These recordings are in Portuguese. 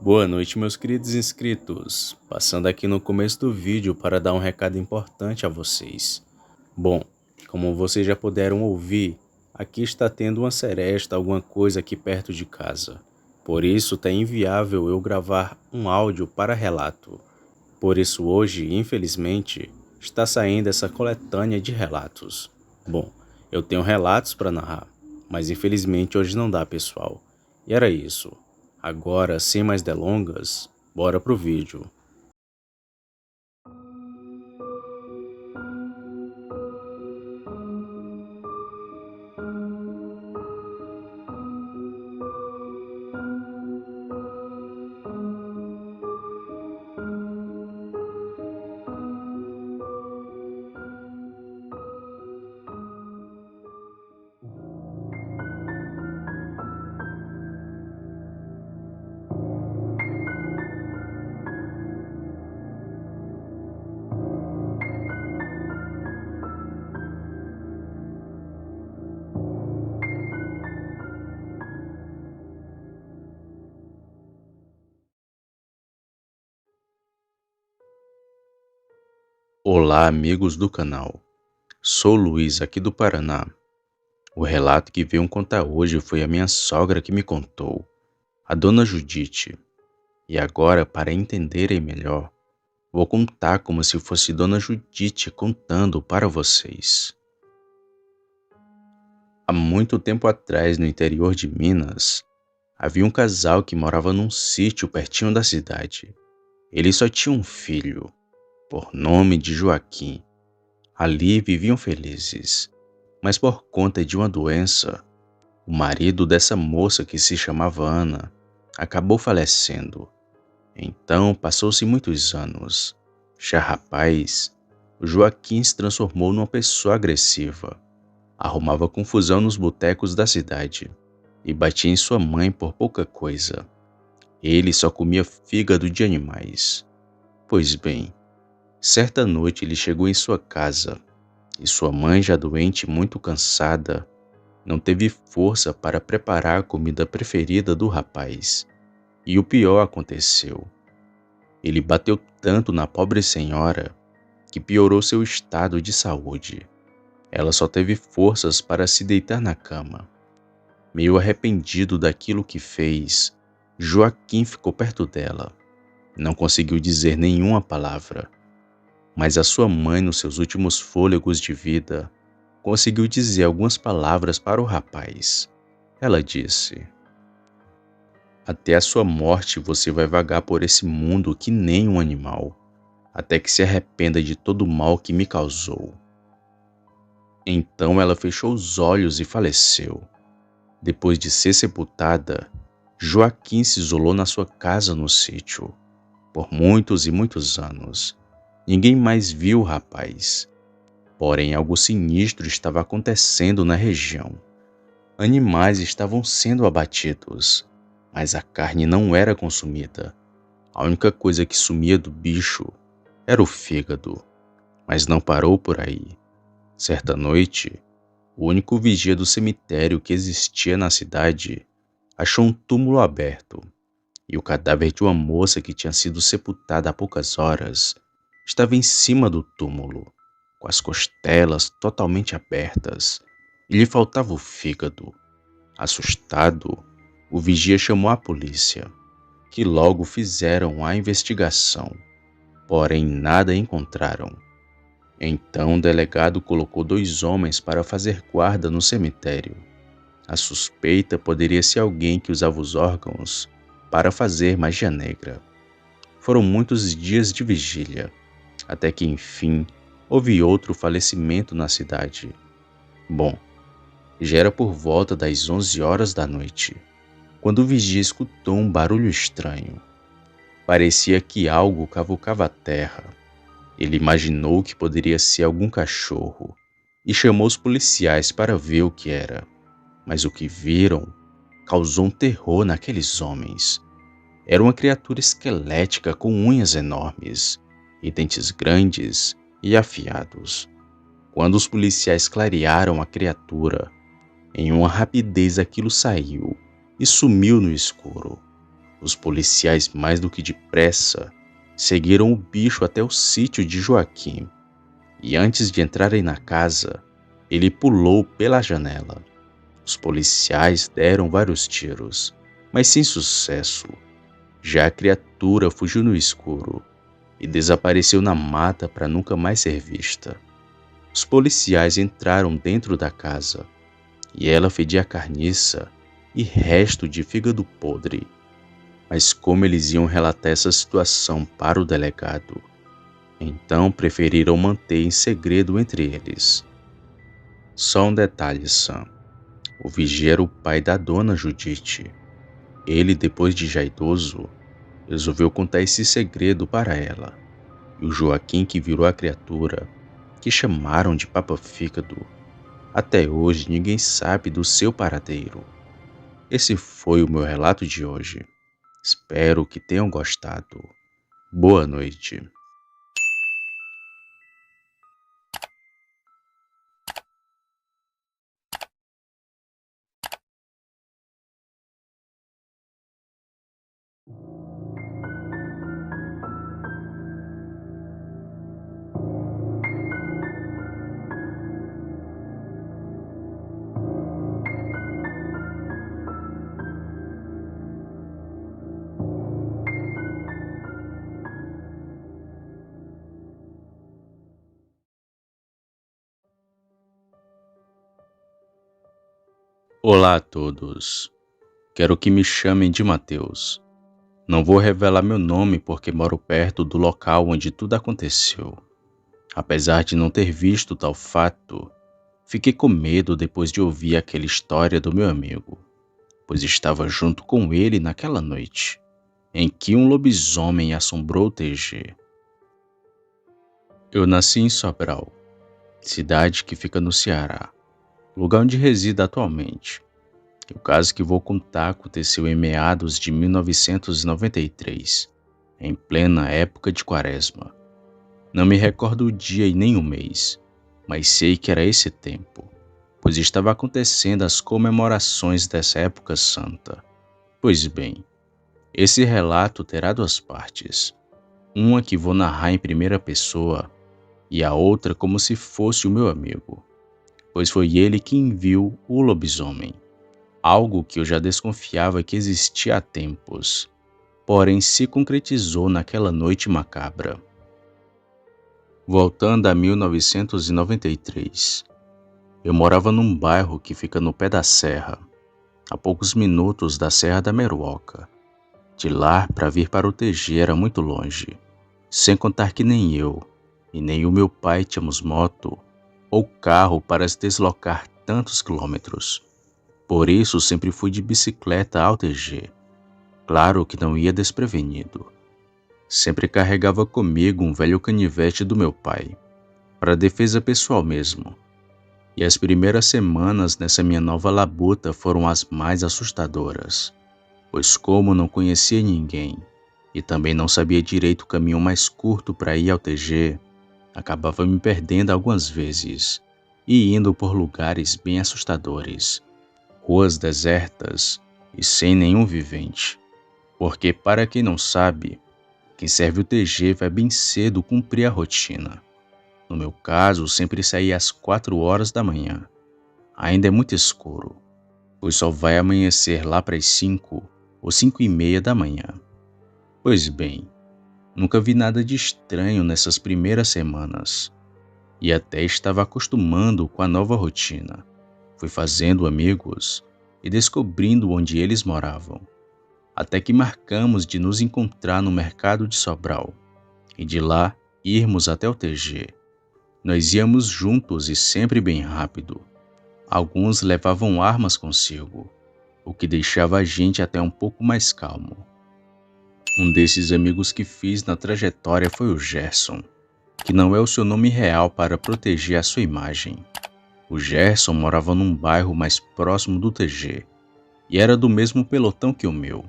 Boa noite, meus queridos inscritos. Passando aqui no começo do vídeo para dar um recado importante a vocês. Bom, como vocês já puderam ouvir, aqui está tendo uma seresta, alguma coisa aqui perto de casa. Por isso está inviável eu gravar um áudio para relato. Por isso hoje, infelizmente, está saindo essa coletânea de relatos. Bom, eu tenho relatos para narrar, mas infelizmente hoje não dá, pessoal. E era isso. Agora, sem mais delongas, bora pro vídeo. Olá, amigos do canal. Sou Luiz, aqui do Paraná. O relato que venho contar hoje foi a minha sogra que me contou, a dona Judite. E agora, para entenderem melhor, vou contar como se fosse dona Judite contando para vocês. Há muito tempo atrás, no interior de Minas, havia um casal que morava num sítio pertinho da cidade. Ele só tinha um filho, por nome de Joaquim. Ali viviam felizes, mas por conta de uma doença, o marido dessa moça que se chamava Ana acabou falecendo. Então passou-se muitos anos. Já rapaz, o Joaquim se transformou numa pessoa agressiva. Arrumava confusão nos botecos da cidade e batia em sua mãe por pouca coisa. Ele só comia fígado de animais. Pois bem, certa noite ele chegou em sua casa e sua mãe, já doente e muito cansada, não teve força para preparar a comida preferida do rapaz. E o pior aconteceu. Ele bateu tanto na pobre senhora que piorou seu estado de saúde. Ela só teve forças para se deitar na cama. Meio arrependido daquilo que fez, Joaquim ficou perto dela. Não conseguiu dizer nenhuma palavra. Mas a sua mãe, nos seus últimos fôlegos de vida, conseguiu dizer algumas palavras para o rapaz. Ela disse: "Até a sua morte você vai vagar por esse mundo que nem um animal, até que se arrependa de todo o mal que me causou." Então ela fechou os olhos e faleceu. Depois de ser sepultada, Joaquim se isolou na sua casa no sítio. Por muitos e muitos anos, ninguém mais viu o rapaz. Porém, algo sinistro estava acontecendo na região. Animais estavam sendo abatidos, mas a carne não era consumida. A única coisa que sumia do bicho era o fígado. Mas não parou por aí. Certa noite, o único vigia do cemitério que existia na cidade achou um túmulo aberto, e o cadáver de uma moça que tinha sido sepultada há poucas horas estava em cima do túmulo, com as costelas totalmente abertas, e lhe faltava o fígado. Assustado, o vigia chamou a polícia, que logo fizeram a investigação, porém nada encontraram. Então o delegado colocou 2 homens para fazer guarda no cemitério. A suspeita poderia ser alguém que usava os órgãos para fazer magia negra. Foram muitos dias de vigília, até que enfim houve outro falecimento na cidade. Bom, já era por volta das 11 horas da noite, quando o vigia escutou um barulho estranho. Parecia que algo cavucava a terra. Ele imaginou que poderia ser algum cachorro e chamou os policiais para ver o que era. Mas o que viram causou um terror naqueles homens. Era uma criatura esquelética com unhas enormes e dentes grandes e afiados. Quando os policiais clarearam a criatura, em uma rapidez aquilo saiu e sumiu no escuro. Os policiais, mais do que depressa, seguiram o bicho até o sítio de Joaquim, e antes de entrarem na casa, ele pulou pela janela. Os policiais deram vários tiros, mas sem sucesso. Já a criatura fugiu no escuro e desapareceu na mata para nunca mais ser vista. Os policiais entraram dentro da casa e ela fedia carniça e resto de fígado podre. Mas como eles iam relatar essa situação para o delegado, então preferiram manter em segredo entre eles. Só um detalhe, Sam. O vigia era o pai da dona Judite. Ele, depois de já idoso, resolveu contar esse segredo para ela. E o Joaquim, que virou a criatura, que chamaram de Papa Fígado, até hoje ninguém sabe do seu paradeiro. Esse foi o meu relato de hoje. Espero que tenham gostado. Boa noite. Olá a todos. Quero que me chamem de Mateus. Não vou revelar meu nome porque moro perto do local onde tudo aconteceu. Apesar de não ter visto tal fato, fiquei com medo depois de ouvir aquela história do meu amigo, pois estava junto com ele naquela noite, em que um lobisomem assombrou o TG. Eu nasci em Sobral, cidade que fica no Ceará, lugar onde resido atualmente. O caso que vou contar aconteceu em meados de 1993, em plena época de Quaresma. Não me recordo o dia e nem o mês, mas sei que era esse tempo, pois estava acontecendo as comemorações dessa época santa. Pois bem, esse relato terá duas partes, uma que vou narrar em primeira pessoa e a outra como se fosse o meu amigo, pois foi ele quem viu o lobisomem. Algo que eu já desconfiava que existia há tempos, porém se concretizou naquela noite macabra. Voltando a 1993, eu morava num bairro que fica no pé da serra, a poucos minutos da Serra da Meruoca. De lá para vir para o TG era muito longe, sem contar que nem eu e nem o meu pai tínhamos moto ou carro para se deslocar tantos quilômetros. Por isso sempre fui de bicicleta ao TG. Claro que não ia desprevenido. Sempre carregava comigo um velho canivete do meu pai, para defesa pessoal mesmo. E as primeiras semanas nessa minha nova labuta foram as mais assustadoras, pois como não conhecia ninguém e também não sabia direito o caminho mais curto para ir ao TG, acabava me perdendo algumas vezes e indo por lugares bem assustadores. Ruas desertas e sem nenhum vivente, porque para quem não sabe, quem serve o TG vai bem cedo cumprir a rotina. No meu caso, sempre saía às 4 horas da manhã. Ainda é muito escuro, pois só vai amanhecer lá para as 5 ou 5:30 da manhã. Pois bem, nunca vi nada de estranho nessas primeiras semanas, e até estava acostumando com a nova rotina. Fui fazendo amigos e descobrindo onde eles moravam, até que marcamos de nos encontrar no mercado de Sobral e de lá irmos até o TG. Nós íamos juntos e sempre bem rápido. Alguns levavam armas consigo, o que deixava a gente até um pouco mais calmo. Um desses amigos que fiz na trajetória foi o Gerson, que não é o seu nome real para proteger a sua imagem. O Gerson morava num bairro mais próximo do TG e era do mesmo pelotão que o meu.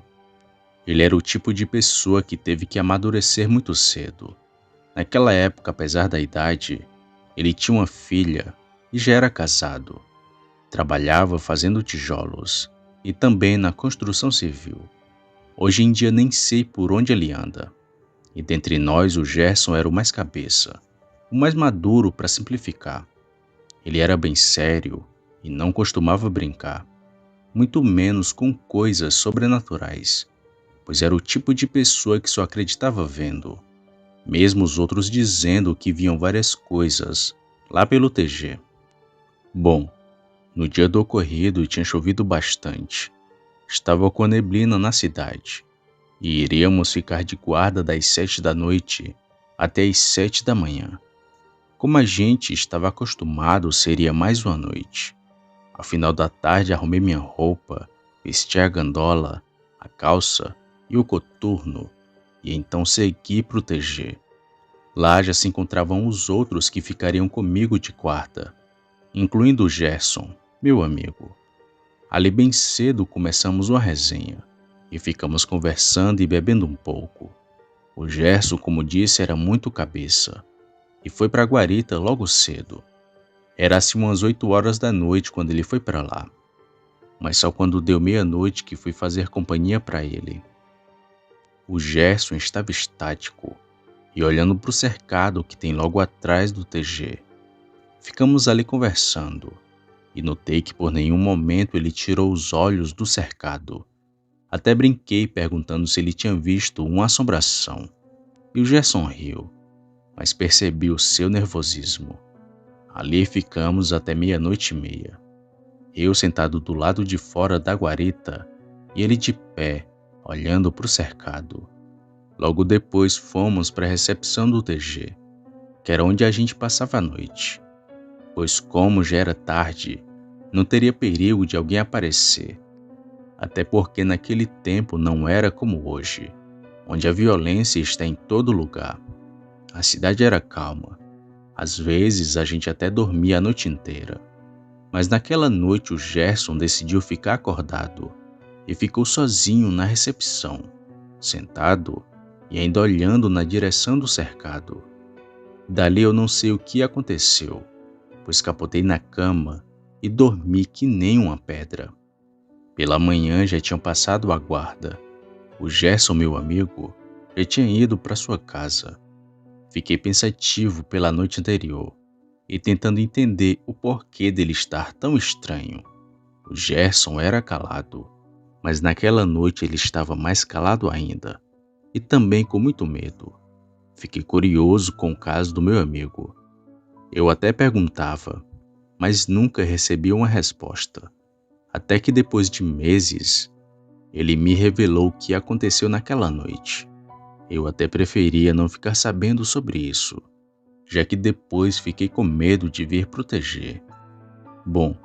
Ele era o tipo de pessoa que teve que amadurecer muito cedo. Naquela época, apesar da idade, ele tinha uma filha e já era casado. Trabalhava fazendo tijolos e também na construção civil. Hoje em dia nem sei por onde ele anda. E dentre nós o Gerson era o mais cabeça, o mais maduro para simplificar. Ele era bem sério e não costumava brincar, muito menos com coisas sobrenaturais, pois era o tipo de pessoa que só acreditava vendo, mesmo os outros dizendo que viam várias coisas lá pelo TG. Bom, no dia do ocorrido tinha chovido bastante. Estava com neblina na cidade e iríamos ficar de guarda das 7 da noite até as 7 da manhã. Como a gente estava acostumado, seria mais uma noite. Ao final da tarde arrumei minha roupa, vesti a gandola, a calça e o coturno e então segui para o TG. Lá já se encontravam os outros que ficariam comigo de guarda, incluindo o Gerson, meu amigo. Ali bem cedo começamos uma resenha e ficamos conversando e bebendo um pouco. O Gerson, como disse, era muito cabeça e foi para a guarita logo cedo. Era assim umas 8 horas da noite quando ele foi para lá, mas só quando deu meia-noite que fui fazer companhia para ele. O Gerson estava estático e olhando para o cercado que tem logo atrás do TG. Ficamos ali conversando e notei que por nenhum momento ele tirou os olhos do cercado. Até brinquei perguntando se ele tinha visto uma assombração. E o Gerson riu, mas percebi o seu nervosismo. Ali ficamos até 00:30. Eu sentado do lado de fora da guarita e ele de pé, olhando para o cercado. Logo depois fomos para a recepção do TG, que era onde a gente passava a noite, pois como já era tarde, não teria perigo de alguém aparecer, até porque naquele tempo não era como hoje, onde a violência está em todo lugar. A cidade era calma, às vezes a gente até dormia a noite inteira, mas naquela noite o Gerson decidiu ficar acordado e ficou sozinho na recepção, sentado e ainda olhando na direção do cercado. Dali eu não sei o que aconteceu, pois capotei na cama e dormi que nem uma pedra. Pela manhã já tinham passado a guarda. O Gerson, meu amigo, já tinha ido para sua casa. Fiquei pensativo pela noite anterior e tentando entender o porquê dele estar tão estranho. O Gerson era calado, mas naquela noite ele estava mais calado ainda e também com muito medo. Fiquei curioso com o caso do meu amigo. Eu até perguntava, mas nunca recebi uma resposta. Até que depois de meses, ele me revelou o que aconteceu naquela noite. Eu até preferia não ficar sabendo sobre isso, já que depois fiquei com medo de vir proteger. Bom,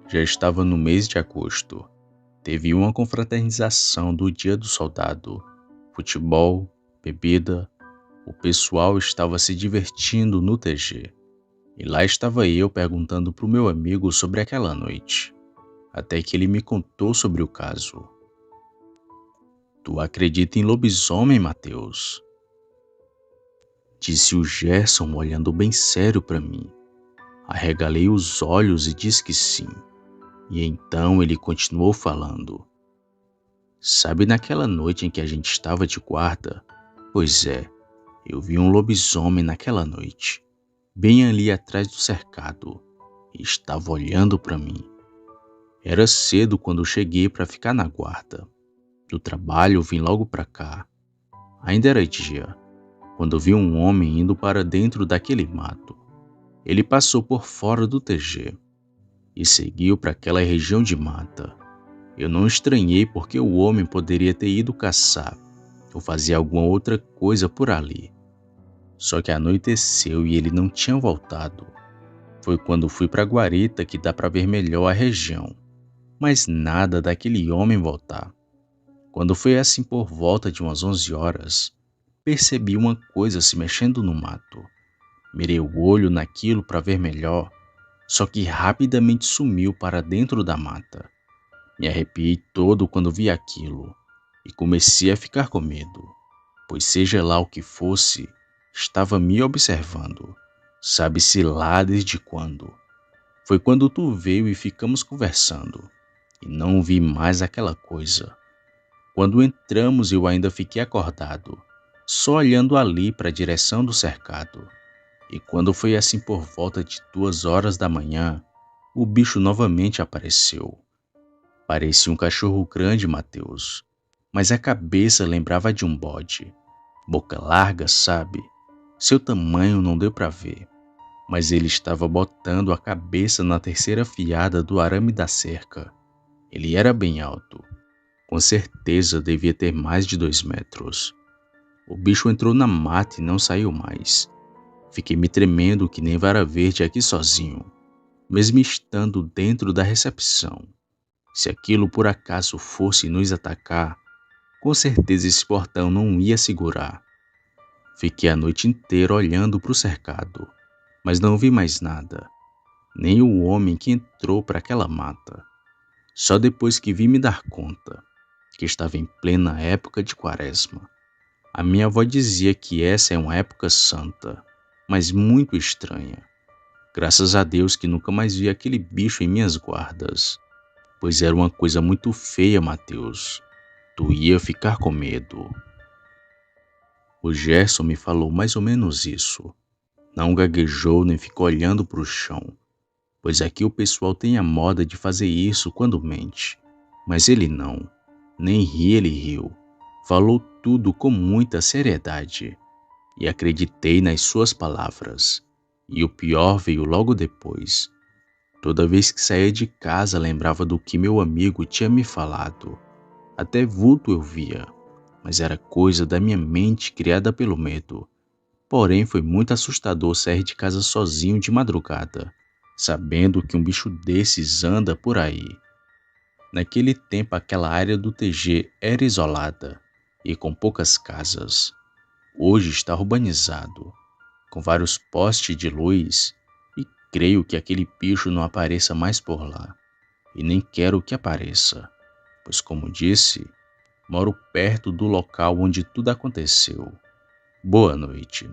já estava no mês de agosto. Teve uma confraternização do Dia do Soldado. Futebol, bebida, o pessoal estava se divertindo no TG. E lá estava eu perguntando para o meu amigo sobre aquela noite, até que ele me contou sobre o caso. Tu acredita em lobisomem, Matheus? Disse o Gerson olhando bem sério para mim. Arregalei os olhos e disse que sim. E então ele continuou falando. Sabe naquela noite em que a gente estava de guarda? Pois é, eu vi um lobisomem naquela noite, bem ali atrás do cercado, e estava olhando para mim. Era cedo quando cheguei para ficar na guarda. Do trabalho vim logo para cá. Ainda era dia, quando vi um homem indo para dentro daquele mato. Ele passou por fora do TG e seguiu para aquela região de mata. Eu não estranhei porque o homem poderia ter ido caçar ou fazer alguma outra coisa por ali. Só que anoiteceu e ele não tinha voltado. Foi quando fui para a guarita que dá para ver melhor a região, mas nada daquele homem voltar. Quando foi assim por volta de umas 11 horas, percebi uma coisa se mexendo no mato. Mirei o olho naquilo para ver melhor, só que rapidamente sumiu para dentro da mata. Me arrepiei todo quando vi aquilo e comecei a ficar com medo, pois seja lá o que fosse, estava me observando. Sabe-se lá desde quando. Foi quando tu veio e ficamos conversando, e não vi mais aquela coisa. Quando entramos, eu ainda fiquei acordado, só olhando ali para a direção do cercado. E quando foi assim por volta de 2 horas da manhã, o bicho novamente apareceu. Parecia um cachorro grande, Mateus, mas a cabeça lembrava de um bode. Boca larga, sabe? Seu tamanho não deu para ver, mas ele estava botando a cabeça na terceira fiada do arame da cerca. Ele era bem alto. Com certeza devia ter mais de 2 metros. O bicho entrou na mata e não saiu mais. Fiquei me tremendo que nem vara verde aqui sozinho, mesmo estando dentro da recepção. Se aquilo por acaso fosse nos atacar, com certeza esse portão não ia segurar. Fiquei a noite inteira olhando para o cercado, mas não vi mais nada, nem o homem que entrou para aquela mata. Só depois que vi me dar conta que estava em plena época de quaresma. A minha avó dizia que essa é uma época santa, mas muito estranha. Graças a Deus que nunca mais vi aquele bicho em minhas guardas, pois era uma coisa muito feia, Mateus. Tu ia ficar com medo. O Gerson me falou mais ou menos isso. Não gaguejou nem ficou olhando para o chão, pois aqui o pessoal tem a moda de fazer isso quando mente. Mas ele não. Nem ri, ele riu. Falou tudo com muita seriedade. E acreditei nas suas palavras. E o pior veio logo depois. Toda vez que saía de casa lembrava do que meu amigo tinha me falado. Até vulto eu via, mas era coisa da minha mente criada pelo medo. Porém, foi muito assustador sair de casa sozinho de madrugada, sabendo que um bicho desses anda por aí. Naquele tempo, aquela área do TG era isolada e com poucas casas. Hoje está urbanizado, com vários postes de luz, e creio que aquele bicho não apareça mais por lá. E nem quero que apareça, pois, como disse, moro perto do local onde tudo aconteceu. Boa noite.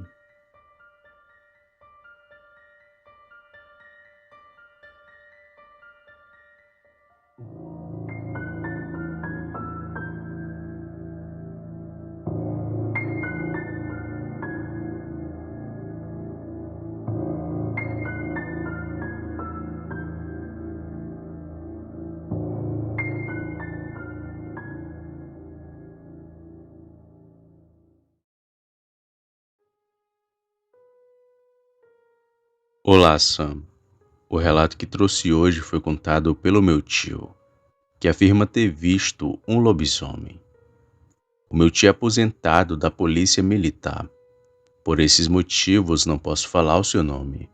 Olá, Sam. O relato que trouxe hoje foi contado pelo meu tio, que afirma ter visto um lobisomem. O meu tio é aposentado da polícia militar. Por esses motivos não posso falar o seu nome,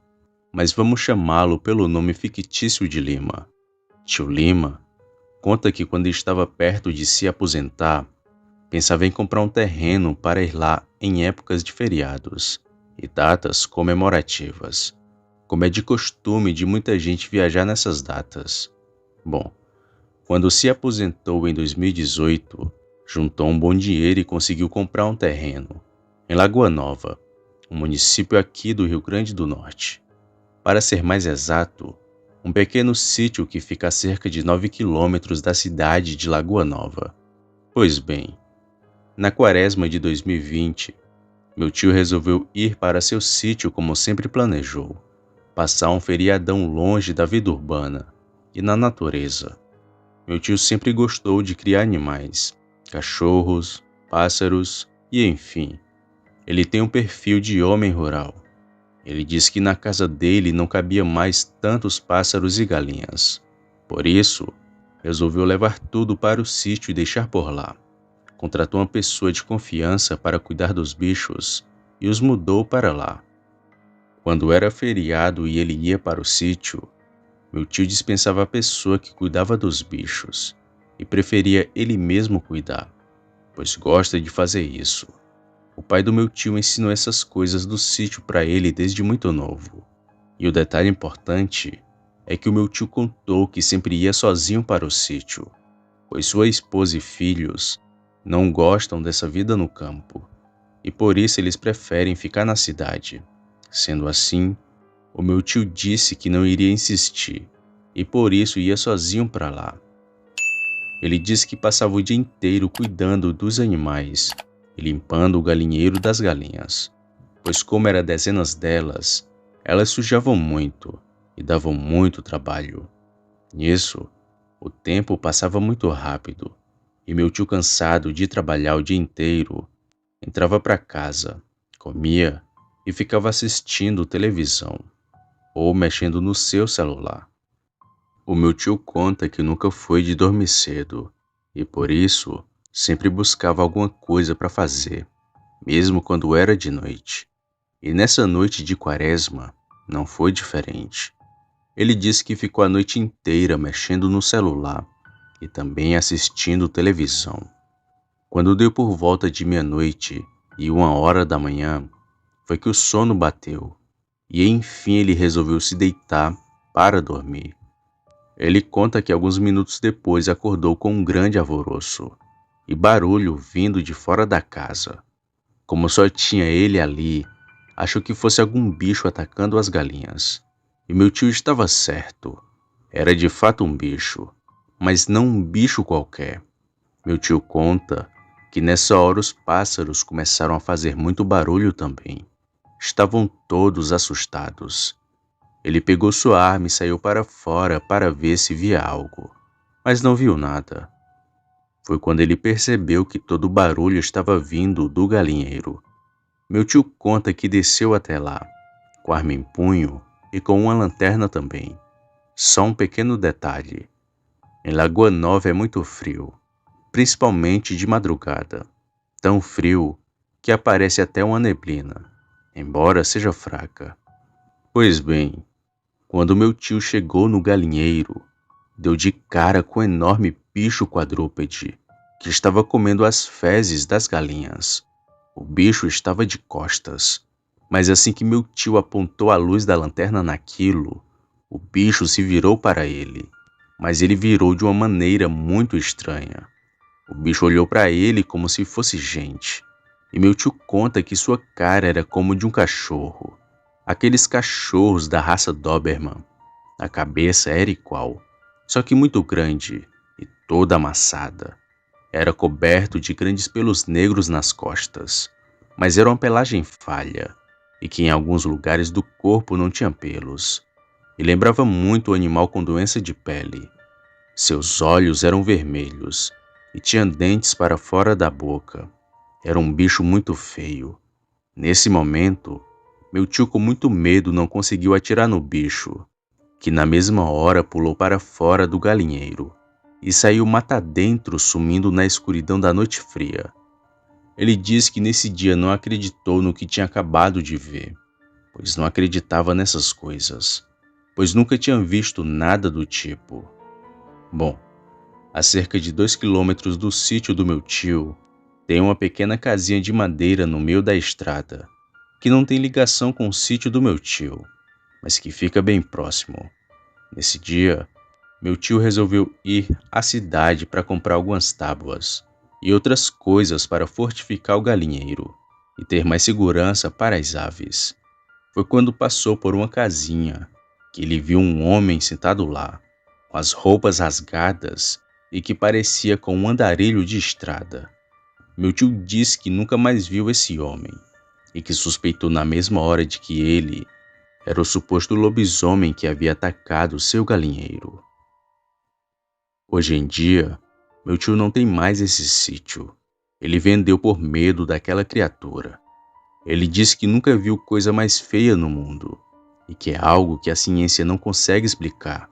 mas vamos chamá-lo pelo nome fictício de Lima. Tio Lima conta que quando estava perto de se aposentar, pensava em comprar um terreno para ir lá em épocas de feriados e datas comemorativas, como é de costume de muita gente viajar nessas datas. Bom, quando se aposentou em 2018, juntou um bom dinheiro e conseguiu comprar um terreno em Lagoa Nova, um município aqui do Rio Grande do Norte. Para ser mais exato, um pequeno sítio que fica a cerca de 9 quilômetros da cidade de Lagoa Nova. Pois bem, na quaresma de 2020, meu tio resolveu ir para seu sítio como sempre planejou, passar um feriadão longe da vida urbana e na natureza. Meu tio sempre gostou de criar animais, cachorros, pássaros e enfim. Ele tem um perfil de homem rural. Ele disse que na casa dele não cabia mais tantos pássaros e galinhas. Por isso, resolveu levar tudo para o sítio e deixar por lá. Contratou uma pessoa de confiança para cuidar dos bichos e os mudou para lá. Quando era feriado e ele ia para o sítio, meu tio dispensava a pessoa que cuidava dos bichos e preferia ele mesmo cuidar, pois gosta de fazer isso. O pai do meu tio ensinou essas coisas do sítio para ele desde muito novo. E o detalhe importante é que o meu tio contou que sempre ia sozinho para o sítio, pois sua esposa e filhos não gostam dessa vida no campo, e por isso eles preferem ficar na cidade. Sendo assim, o meu tio disse que não iria insistir, e por isso ia sozinho para lá. Ele disse que passava o dia inteiro cuidando dos animais e limpando o galinheiro das galinhas, pois como eram dezenas delas, elas sujavam muito e davam muito trabalho. Nisso, o tempo passava muito rápido e meu tio, cansado de trabalhar o dia inteiro, entrava para casa, comia e ficava assistindo televisão ou mexendo no seu celular. O meu tio conta que nunca foi de dormir cedo e por isso sempre buscava alguma coisa para fazer, mesmo quando era de noite. E nessa noite de quaresma não foi diferente. Ele disse que ficou a noite inteira mexendo no celular e também assistindo televisão. Quando deu por volta de meia-noite e 1 hora da manhã, foi que o sono bateu e enfim ele resolveu se deitar para dormir. Ele conta que alguns minutos depois acordou com um grande alvoroço e barulho vindo de fora da casa. Como só tinha ele ali, achou que fosse algum bicho atacando as galinhas. E meu tio estava certo. Era de fato um bicho, mas não um bicho qualquer. Meu tio conta que nessa hora os pássaros começaram a fazer muito barulho também. Estavam todos assustados. Ele pegou sua arma e saiu para fora para ver se via algo, mas não viu nada. Foi quando ele percebeu que todo o barulho estava vindo do galinheiro. Meu tio conta que desceu até lá, com a arma em punho e com uma lanterna também. Só um pequeno detalhe: em Lagoa Nova é muito frio, principalmente de madrugada. Tão frio que aparece até uma neblina, embora seja fraca. Pois bem, quando meu tio chegou no galinheiro, deu de cara com um enorme bicho quadrúpede que estava comendo as fezes das galinhas. O bicho estava de costas, mas assim que meu tio apontou a luz da lanterna naquilo, o bicho se virou para ele, mas ele virou de uma maneira muito estranha. O bicho olhou para ele como se fosse gente, e meu tio conta que sua cara era como de um cachorro, aqueles cachorros da raça Doberman. A cabeça era igual, só que muito grande e toda amassada. Era coberto de grandes pelos negros nas costas, mas era uma pelagem falha, e que em alguns lugares do corpo não tinha pelos. E lembrava muito o animal com doença de pele. Seus olhos eram vermelhos e tinha dentes para fora da boca. Era um bicho muito feio. Nesse momento, meu tio, com muito medo, não conseguiu atirar no bicho, que na mesma hora pulou para fora do galinheiro e saiu mata dentro, sumindo na escuridão da noite fria. Ele disse que nesse dia não acreditou no que tinha acabado de ver, pois não acreditava nessas coisas, pois nunca tinha visto nada do tipo. Bom, a cerca de 2 quilômetros do sítio do meu tio, tem uma pequena casinha de madeira no meio da estrada, que não tem ligação com o sítio do meu tio, mas que fica bem próximo. Nesse dia, meu tio resolveu ir à cidade para comprar algumas tábuas e outras coisas para fortificar o galinheiro e ter mais segurança para as aves. Foi quando passou por uma casinha que ele viu um homem sentado lá, com as roupas rasgadas e que parecia com um andarilho de estrada. Meu tio disse que nunca mais viu esse homem e que suspeitou na mesma hora de que ele era o suposto lobisomem que havia atacado seu galinheiro. Hoje em dia, meu tio não tem mais esse sítio. Ele vendeu por medo daquela criatura. Ele disse que nunca viu coisa mais feia no mundo e que é algo que a ciência não consegue explicar.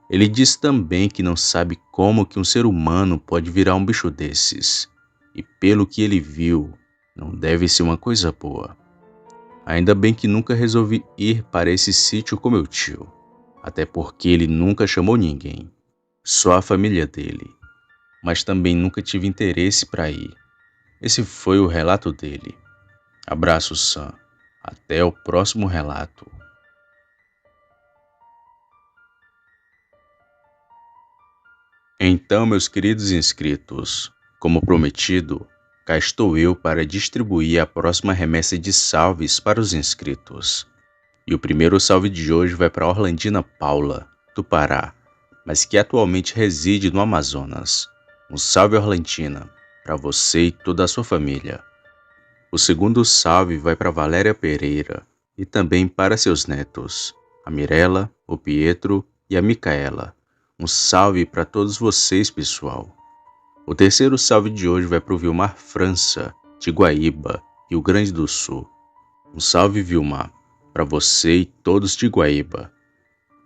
Ele disse também que não sabe como que um ser humano pode virar um bicho desses. E pelo que ele viu, não deve ser uma coisa boa. Ainda bem que nunca resolvi ir para esse sítio com meu tio, até porque ele nunca chamou ninguém, só a família dele. Mas também nunca tive interesse para ir. Esse foi o relato dele. Abraço, Sam. Até o próximo relato. Então, meus queridos inscritos, como prometido, cá estou eu para distribuir a próxima remessa de salves para os inscritos. E o primeiro salve de hoje vai para Orlandina Paula, do Pará, mas que atualmente reside no Amazonas. Um salve Orlentina, para você e toda a sua família. O segundo salve vai para Valéria Pereira e também para seus netos, a Mirella, o Pietro e a Micaela. Um salve para todos vocês, pessoal. O terceiro salve de hoje vai para o Vilmar França, de Guaíba, Rio Grande do Sul. Um salve, Vilmar, para você e todos de Guaíba.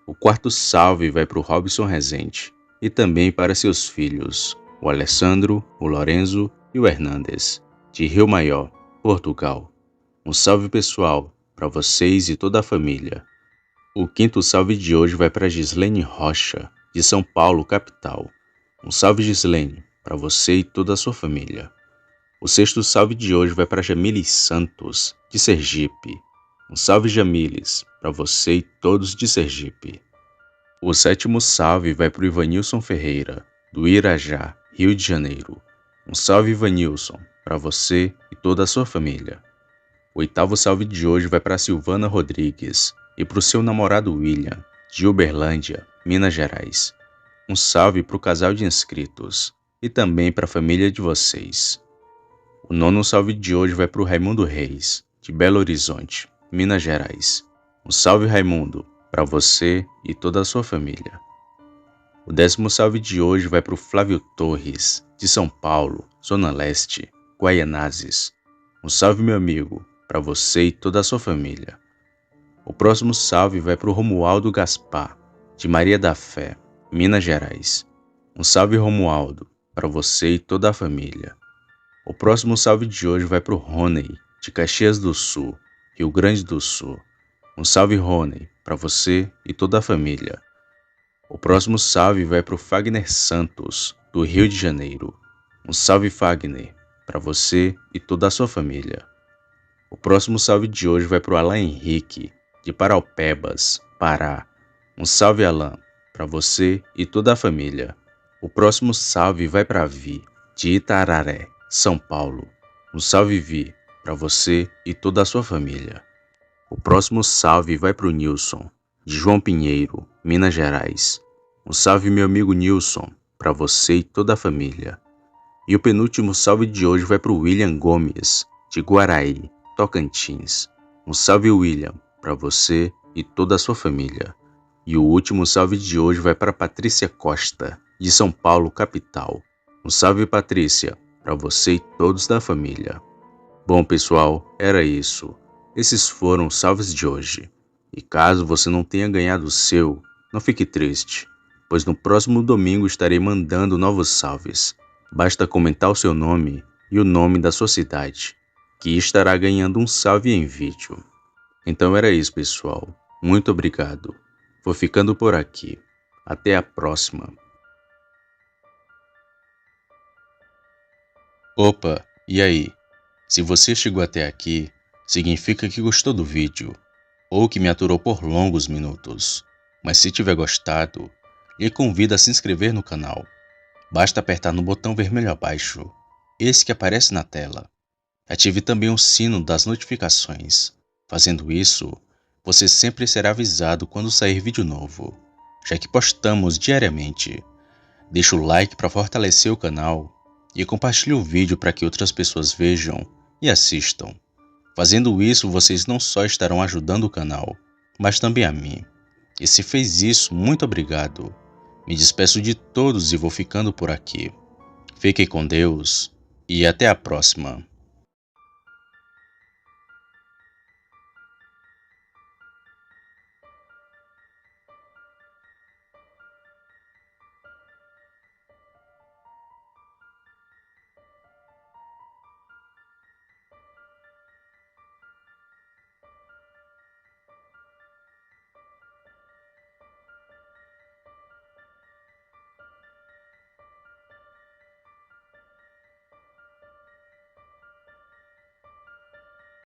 O quarto salve vai para o Robson Rezende e também para seus filhos, o Alessandro, o Lorenzo e o Hernandes, de Rio Maior, Portugal. Um salve pessoal para vocês e toda a família. O quinto salve de hoje vai para Gislene Rocha, de São Paulo, capital. Um salve, Gislene, para você e toda a sua família. O sexto salve de hoje vai para Jamiles Santos, de Sergipe. Um salve, Jamiles, para você e todos de Sergipe. O sétimo salve vai para o Ivanilson Ferreira, do Irajá, Rio de Janeiro. Um salve, Ivanilson, para você e toda a sua família. O oitavo salve de hoje vai para Silvana Rodrigues e para o seu namorado William, de Uberlândia, Minas Gerais. Um salve para o casal de inscritos e também para a família de vocês. O nono salve de hoje vai para o Raimundo Reis, de Belo Horizonte, Minas Gerais. Um salve, Raimundo, para você e toda a sua família. O décimo salve de hoje vai para o Flávio Torres, de São Paulo, Zona Leste, Guaianazes. Um salve, meu amigo, para você e toda a sua família. O próximo salve vai para o Romualdo Gaspar, de Maria da Fé, Minas Gerais. Um salve, Romualdo, para você e toda a família. O próximo salve de hoje vai para o Rony, de Caxias do Sul, Rio Grande do Sul. Um salve, Rony, para você e toda a família. O próximo salve vai para o Fagner Santos, do Rio de Janeiro. Um salve, Fagner, para você e toda a sua família. O próximo salve de hoje vai para o Alain Henrique, de Paraupebas, Pará. Um salve, Alain, para você e toda a família. O próximo salve vai para a Vi, de Itararé, São Paulo. Um salve, Vi, para você e toda a sua família. O próximo salve vai para o Nilson, de João Pinheiro, Minas Gerais. Um salve, meu amigo Nilson, para você e toda a família. E o penúltimo salve de hoje vai para o William Gomes, de Guaraí, Tocantins. Um salve, William, para você e toda a sua família. E o último salve de hoje vai para Patrícia Costa, de São Paulo, capital. Um salve, Patrícia, para você e todos da família. Bom, pessoal, era isso. Esses foram os salves de hoje. E caso você não tenha ganhado o seu, não fique triste, pois no próximo domingo estarei mandando novos salves. Basta comentar o seu nome e o nome da sua cidade, que estará ganhando um salve em vídeo. Então era isso, pessoal. Muito obrigado. Vou ficando por aqui. Até a próxima. Opa, e aí? Se você chegou até aqui, significa que gostou do vídeo, ou que me aturou por longos minutos. Mas se tiver gostado, lhe convido a se inscrever no canal. Basta apertar no botão vermelho abaixo, esse que aparece na tela. Ative também o sino das notificações. Fazendo isso, você sempre será avisado quando sair vídeo novo, já que postamos diariamente. Deixe o like para fortalecer o canal e compartilhe o vídeo para que outras pessoas vejam e assistam. Fazendo isso, vocês não só estarão ajudando o canal, mas também a mim. E se fez isso, muito obrigado. Me despeço de todos e vou ficando por aqui. Fiquem com Deus e até a próxima.